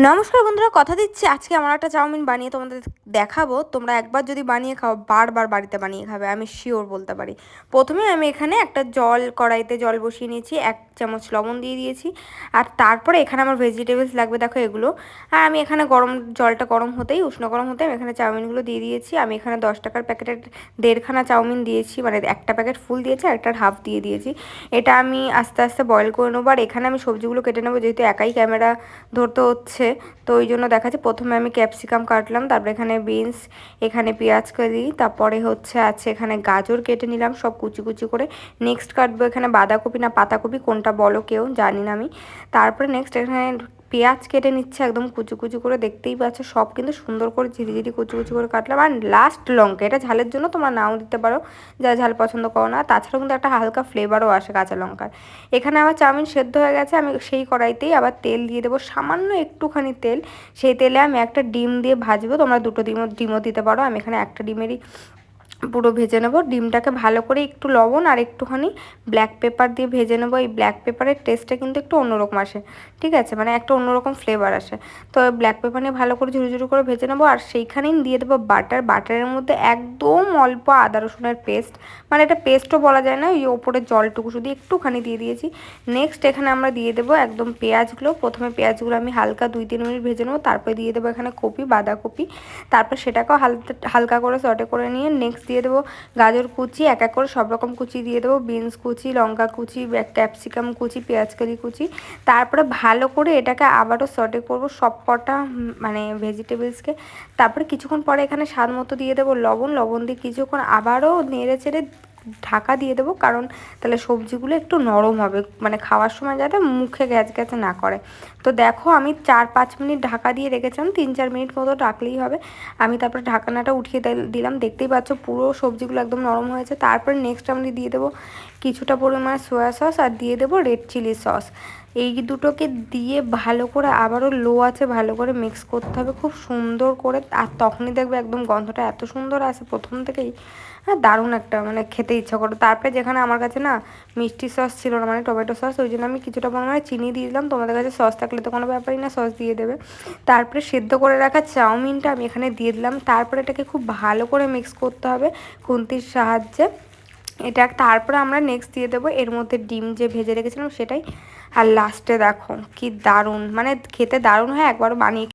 নমস্কার বন্ধুরা, কথা দিচ্ছি আজকে আমার একটা চাউমিন বানিয়ে তোমাদের দেখাবো। তোমরা একবার যদি বানিয়ে খাও বারবার বাড়িতে বানিয়ে খাবে, আমি শিওর বলতে পারি। প্রথমে আমি এখানে একটা কড়াইতে জল বসিয়ে নিয়েছি, 1 চামচ লবণ দিয়ে দিয়েছি। আর তারপরে এখানে আমার ভেজিটেবলস লাগবে, দেখো এগুলো। আর আমি এখানে জলটা গরম হতেই, উষ্ণ গরম হতে আমি এখানে চাউমিনগুলো দিয়ে দিয়েছি। আমি এখানে 10 টাকার প্যাকেটের 1.5খানা চাউমিন দিয়েছি, মানে একটা প্যাকেট ফুল দিয়েছি আর একটা হাফ দিয়ে দিয়েছি। এটা আমি আস্তে আস্তে বয়েল করে নেবো। আর এখানে আমি সবজিগুলো কেটে নেবো, যেহেতু একাই ক্যামেরা ধরতে হচ্ছে, তো ওই জন্য দেখাচ্ছি। প্রথমে আমি ক্যাপসিকাম কাটলাম, তারপরে এখানে বিনস, এখানে পেঁয়াজ কালি, তারপরে আছে এখানে গাজর কেটে নিলাম সব কুচি কুচি করে। নেক্সট কাটবো এখানে বাঁধাকপি না পাতাকপি, কোনটা বলো কেউ, জানি না আমি। তারপরে নেক্সট এখানে পেঁয়াজ কেটে নিচ্ছে একদম কুচি কুচি করে, দেখতেই পাচ্ছ সব কিন্তু সুন্দর করে ঝিরিঝিরি কুচি কুচি করে কাটলাম। আর লাস্ট লঙ্কা, এটা ঝালের জন্য তোমরা নাও দিতে পারো যারা ঝাল পছন্দ করো না, তাছাড়াও কিন্তু একটা হালকা ফ্লেভারও আসে কাঁচা লঙ্কার। এখানে আমার চাউমিন সেদ্ধ হয়ে গেছে, আমি সেই কড়াইতেই আবার তেল দিয়ে দেবো, সামান্য একটুখানি তেল। সেই তেলে আমি একটা ডিম দিয়ে ভাজবো, তোমরা দুটো ডিমও দিতে পারো। আমি এখানে একটা ডিমেরই পুরো ভেজে নেব। ডিমটাকে ভালো করে একটু লবণ আর একটুখানি ব্ল্যাক পেপার দিয়ে ভেজে নেবো। এই ব্ল্যাক পেপারের টেস্টটা কিন্তু একটু অন্যরকম আসে, ঠিক আছে, মানে একটা অন্যরকম ফ্লেভার আসে। তো ব্ল্যাক পেপার নিয়ে ভালো করে ঝুরু ঝুরু করে ভেজে নেবো। আর সেইখানেই দিয়ে দেবো বাটারের মধ্যে একদম অল্প আদা রসুনের পেস্ট, মানে এটা পেস্টও বলা যায় না, ওই ওপরে জলটুকু শুধু একটুখানি দিয়ে দিয়েছি। নেক্সট এখানে আমরা দিয়ে দেবো একদম পেঁয়াজগুলো। প্রথমে পেঁয়াজগুলো আমি হালকা 2-3 মিনিট ভেজে নেবো, তারপরে দিয়ে দেবো এখানে বাঁধাকপি। তারপর সেটাকেও হালকা করে সটে করে নিয়ে নেক্সট দিয়ে দেবো গাজর কুচি, এক এক করে সব রকম কুচি দিয়ে দেবো, বিনস কুচি, লঙ্কা কুচি, ক্যাপসিকাম কুচি, পেঁয়াজকালি কুচি। তারপরে ভালো করে এটাকে আবারও সটে করবো সব কটা মানে ভেজিটেবলসকে। তারপরে কিছুক্ষণ পরে এখানে স্বাদ মতো দিয়ে দেবো লবণ দিয়ে কিছুক্ষণ আবারও নেড়ে চেড়ে ঢাকা দিয়ে দেবো, কারণ তাহলে সবজিগুলো একটু নরম হবে, মানে খাওয়ার সময় যাতে মুখে গ্যাঁচ না করে। তো দেখো আমি 4-5 মিনিট ঢাকা দিয়ে রেখেছিলাম, 3-4 মিনিট মতো রাখলেই হবে। আমি তারপরে ঢাকনাটা উঠিয়ে দিলাম, দেখতেই পাচ্ছ পুরো সবজিগুলো একদম নরম হয়েছে। তারপরে নেক্সট আমি দিয়ে দেবো কিছুটা পরিমাণে সয়া সস আর দিয়ে দেবো রেড চিলি সস। এই দুটোকে দিয়ে ভালো করে আবারও লো আছে ভালো করে মিক্স করতে হবে খুব সুন্দর করে। আর তখনই দেখবে একদম গন্ধটা এত সুন্দর আসে প্রথম থেকেই, হ্যাঁ দারুণ একটা মানে খেতে ইচ্ছা করে। তারপরে যেখানে আমার কাছে না মিষ্টি সস ছিল না, মানে টমেটো সস, ওই জন্য আমি কিছুটা পরিমাণে চিনি দিয়ে দিলাম। তোমাদের কাছে সস থাকলে তো কোনো ব্যাপারই না, সস দিয়ে দেবে। তারপরে সেদ্ধ করে রাখা চাউমিনটা আমি এখানে দিয়ে দিলাম। তারপরে এটাকে খুব ভালো করে মিক্স করতে হবে খুন্তির সাহায্যে। এটা তারপরে আমরা নেক্সট দিয়ে দেবো এর মধ্যে ডিম যে ভেজে রেখেছিলাম সেটাই। আর লাস্টে দেখো কি দারুণ, মানে খেতে দারুণ হয়, একবারও বানিয়ে